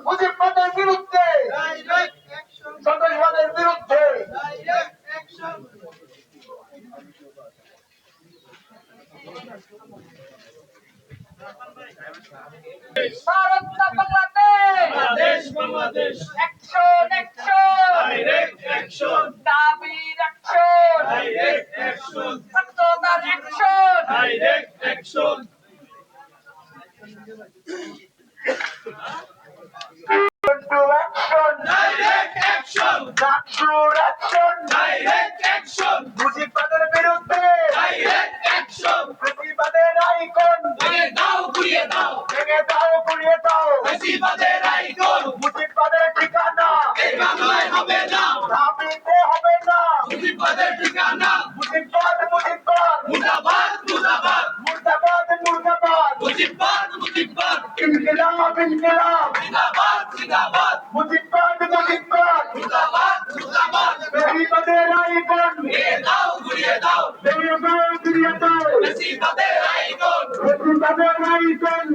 মুজিববাদের বিরুদ্ধে, সন্ত্রাসবাদের বিরুদ্ধে ভারত না বাংলাদেশ, অ্যাকশন অ্যাকশন, দাবির অ্যাকশন, সত্যতার অ্যাকশন। মুজিববাদের বিরুদ্ধে ফ্যাসিবাদের আইকন ভেঙে দাও গুড়িয়ে দাও মুজিববাদের ঠিকানা এই বাংলায় হবে না, দাবিতে হবে না মুজিববাদের ঠিকানা। মুজিববাদ মুর্দাবাদ, মুজিববাদ ইনকিলাব জিন্দাবাদ, মুজিববাদ মুর্দাবাদ। ফ্যাসিবাদের আইকন ভেঙে দাও গুড়িয়ে দাও ফ্যাসিবাদের আইকন